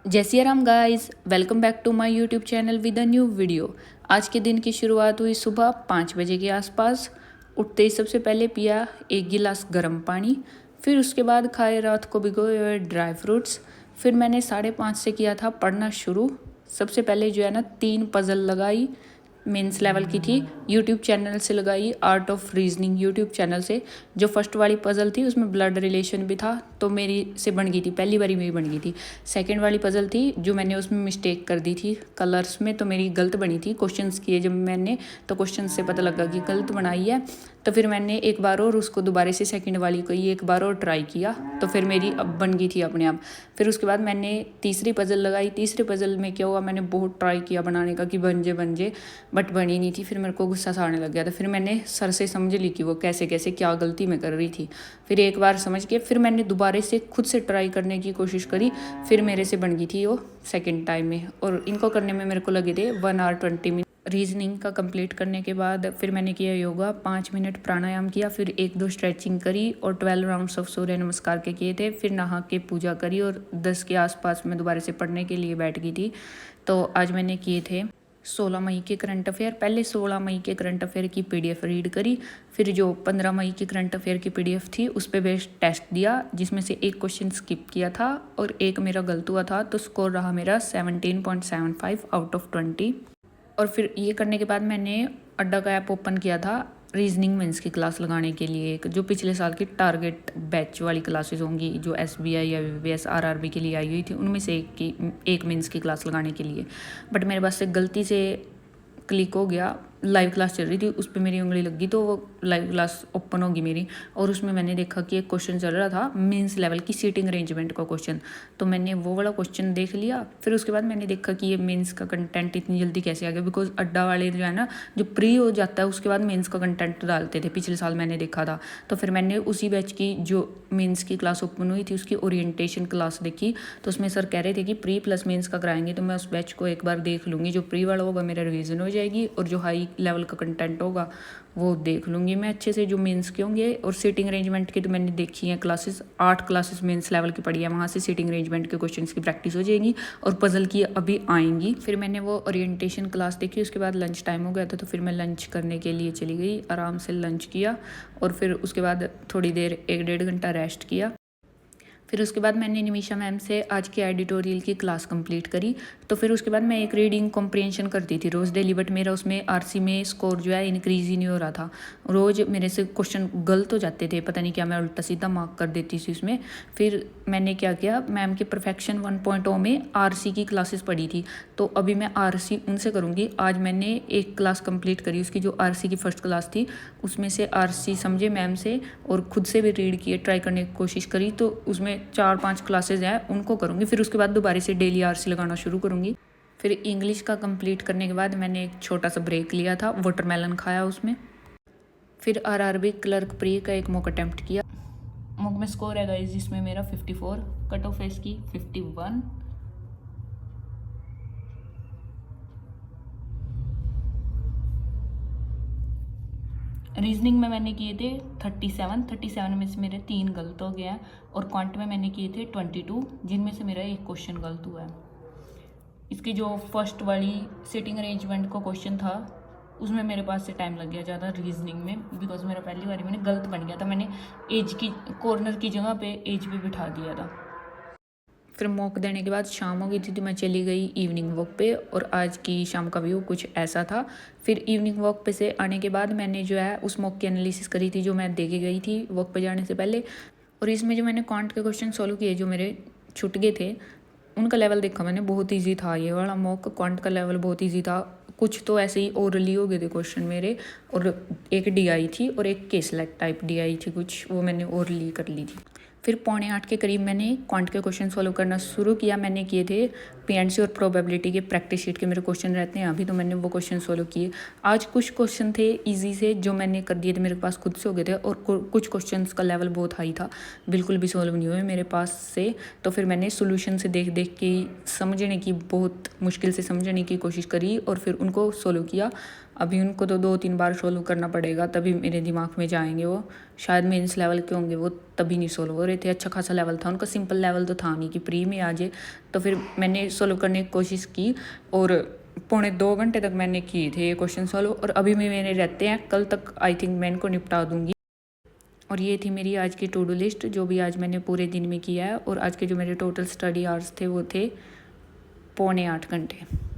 जय Siya Ram guys, welcome back to my YouTube channel with a new video. आज के दिन की शुरुआत हुई सुबह 5 बजे के आसपास। उठते ही सबसे पहले पिया एक गिलास गर्म पानी, फिर उसके बाद खाए रात को भिगोए हुए ड्राई फ्रूट्स। फिर मैंने 5:30 से किया था पढ़ना शुरू। सबसे पहले जो है ना 3 पज़ल लगाई, मेंस लेवल की थी, यूट्यूब चैनल से लगाई, art of reasoning YouTube channel से। जो फर्स्ट वाली पज़ल थी उसमें ब्लड रिलेशन भी था, तो मेरी से बन गई थी, पहली बारी मेरी बन गई थी। सेकंड वाली पज़ल थी जो मैंने उसमें मिस्टेक कर दी थी कलर्स में, तो मेरी गलत बनी थी। क्वेश्चंस किए जब मैंने तो क्वेश्चन से पता लगा कि गलत बनाई है, तो फिर मैंने एक बार और उसको दोबारा से सेकंड वाली को ही एक बार और ट्राई किया, तो फिर मेरी अब बन गई थी अपने आप। फिर उसके बाद मैंने तीसरी पज़ल लगाई। तीसरी पज़ल में क्या हुआ, मैंने बहुत ट्राई किया बनाने का कि बन जे, बट बनी नहीं थी। फिर मेरे को गुस्सा सा आने लग गया था। फिर मैंने सर से समझ ली कि वो कैसे कैसे क्या गलती मैं कर रही थी। फिर एक बार समझ के फिर मैंने दोबारा से खुद से ट्राई करने की कोशिश करी, फिर मेरे से बन गई थी वो सेकंड टाइम में। और इनको करने में मेरे को लगे थे 1 आवर 20 मिनट। रीजनिंग का कंप्लीट करने के बाद फिर मैंने किया योगा, 5 मिनट प्राणायाम किया, फिर 1-2 स्ट्रेचिंग करी और 12 राउंड्स ऑफ सूर्य नमस्कार के किए थे। फिर नहा के पूजा करी और 10 के आसपास मैं दोबारा से पढ़ने के लिए बैठ गई थी। तो आज मैंने किए थे 16 मई के करंट अफेयर। पहले 16 मई के करंट अफेयर की पीडीएफ रीड करी, फिर जो 15 मई की करंट अफेयर की पीडीएफ थी उस पर बेस्ड टेस्ट दिया, जिसमें से एक क्वेश्चन स्किप किया था और एक मेरा गलत हुआ था, तो स्कोर रहा मेरा 17.75 आउट ऑफ 20। और फिर ये करने के बाद मैंने अड्डा का ऐप ओपन किया था रीजनिंग मेंस की क्लास लगाने के लिए, एक जो पिछले साल की टारगेट बैच वाली क्लासेस होंगी जो एसबीआई या वीवीएस आरआरबी के लिए आई हुई थी, उनमें से एक मेंस की क्लास लगाने के लिए। बट मेरे पास से गलती से क्लिक हो गया, लाइव क्लास चल रही थी, उस पर मेरी उंगली लग गई, तो वो लाइव क्लास ओपन होगी मेरी। और उसमें मैंने देखा कि एक क्वेश्चन चल रहा था मेंस लेवल की सीटिंग अरेंजमेंट का क्वेश्चन, तो मैंने वो वाला क्वेश्चन देख लिया। फिर उसके बाद मैंने देखा कि ये मेंस का कंटेंट इतनी जल्दी कैसे आ गया, बिकॉज अड्डा वाले जो है ना, जो प्री हो जाता है उसके बाद मेंस का कंटेंट डालते थे, पिछले साल मैंने देखा था। तो फिर मैंने उसी बैच की जो मेंस की क्लास ओपन हुई थी उसकी ओरिएंटेशन क्लास देखी, तो उसमें सर कह रहे थे कि प्री प्लस मेंस का कराएंगे, तो मैं उस बैच को एक बार देख लूँगी। जो प्री वाला होगा मेरा रिवीजन हो जाएगी और जो हाई लेवल का कंटेंट होगा वो देख लूँगी मैं अच्छे से, जो मेंस के होंगे। और सीटिंग अरेंजमेंट की तो मैंने देखी है क्लासेस, 8 क्लासेस मेंस लेवल की पढ़ी है, वहाँ से सीटिंग अरेंजमेंट के क्वेश्चंस की प्रैक्टिस हो जाएगी और पजल की अभी आएंगी। फिर मैंने वो ओरिएंटेशन क्लास देखी, उसके बाद लंच टाइम हो गया था, तो फिर मैं लंच करने के लिए चली गई, आराम से लंच किया और फिर उसके बाद थोड़ी देर 1-1.5 घंटा रेस्ट किया। फिर उसके बाद मैंने निमिषा मैम से आज की एडिटोरियल की क्लास कंप्लीट करी। तो फिर उसके बाद मैं एक रीडिंग कॉम्प्रिहेंशन करती थी रोज़ डेली, बट मेरा उसमें आरसी में स्कोर जो है इंक्रीज़ ही नहीं हो रहा था। रोज़ मेरे से क्वेश्चन गलत हो जाते थे, पता नहीं क्या, मैं उल्टा सीधा मार्क कर देती थी उसमें। फिर मैंने क्या किया, मैम के परफेक्शन 1.0 में आरसी की क्लासेस पढ़ी थी, तो अभी मैं आरसी उनसे करूँगी। आज मैंने एक क्लास कंप्लीट करी, उसकी जो आरसी की फ़र्स्ट क्लास थी उसमें से आरसी समझे मैम से और खुद से भी रीड किए, ट्राई करने की कोशिश करी, तो उसमें 4-5 क्लासेज हैं उनको करूँगी। फिर उसके बाद दोबारा से डेली आरसी लगाना शुरू करूँगी। फिर इंग्लिश का कंप्लीट करने के बाद मैंने एक छोटा सा ब्रेक लिया था, वाटरमेलन खाया उसमें। फिर आरआरबी क्लर्क प्री का एक मॉक अटैम्प्ट किया। मॉक में स्कोर है गाइस जिसमें मेरा 54, कट ऑफ है इसकी 51। रीजनिंग में मैंने किए थे 37 में से मेरे 3 गलत हो गए हैं और क्वांट में मैंने किए थे 22, जिनमें से मेरा एक क्वेश्चन गलत हुआ है। इसकी जो फर्स्ट वाली सीटिंग अरेंजमेंट का क्वेश्चन था उसमें मेरे पास से टाइम लग गया ज़्यादा रीजनिंग में, बिकॉज मेरा पहली बार मैंने गलत बन गया था, मैंने एज की कॉर्नर की जगह पे एज पे बिठा दिया था। फिर मॉक देने के बाद शाम हो गई थी, तो मैं चली गई इवनिंग वॉक पे, और आज की शाम का व्यू कुछ ऐसा था। फिर इवनिंग वॉक पे से आने के बाद मैंने जो है उस मॉक की एनालिसिस करी थी जो मैं दे के गई थी वॉक पे जाने से पहले। और इसमें जो मैंने क्वांट के क्वेश्चन सॉल्व किए जो मेरे छूट गए थे, उनका लेवल देखा मैंने, बहुत ईजी था ये वाला मॉक। क्वांट का लेवल बहुत ईजी था, कुछ तो ऐसे ही ओरली हो गए थे क्वेश्चन मेरे, और एक डीआई थी और एक केसलेट टाइप डीआई थी कुछ, वो मैंने ओरली कर ली थी। फिर 7:45 के करीब मैंने क्वांट के क्वेश्चन सॉल्व करना शुरू किया। मैंने किए थे पीएनसी और प्रोबेबिलिटी के प्रैक्टिस शीट के मेरे क्वेश्चन रहते हैं अभी, तो मैंने वो क्वेश्चन सॉल्व किए। आज कुछ क्वेश्चन थे इजी से जो मैंने कर दिए थे, मेरे पास खुद से हो गए थे, और कुछ क्वेश्चंस का लेवल बहुत हाई था, बिल्कुल भी सॉल्व नहीं हुए मेरे पास से। तो फिर मैंने सोल्यूशन से देख देख के समझने की, बहुत मुश्किल से समझने की कोशिश करी और फिर उनको सॉल्व किया। अभी उनको तो 2-3 बार सोल्व करना पड़ेगा तभी मेरे दिमाग में जाएंगे वो। शायद मेंस लेवल के होंगे वो, तभी नहीं सोल्व हो रहे थे। अच्छा खासा लेवल था उनका, सिंपल लेवल तो था नहीं कि प्री में आ जाए। तो फिर मैंने सोल्व करने की कोशिश की और 1.25 घंटे तक मैंने किए थे ये क्वेश्चन सॉल्व। और अभी भी मेरे रहते हैं, कल तक आई थिंक मैं इनको निपटा दूँगी। और ये थी मेरी आज की टू डू लिस्ट, जो भी आज मैंने पूरे दिन में किया है। और आज के जो मेरे टोटल स्टडी आवर्स थे वो थे 7.25 घंटे।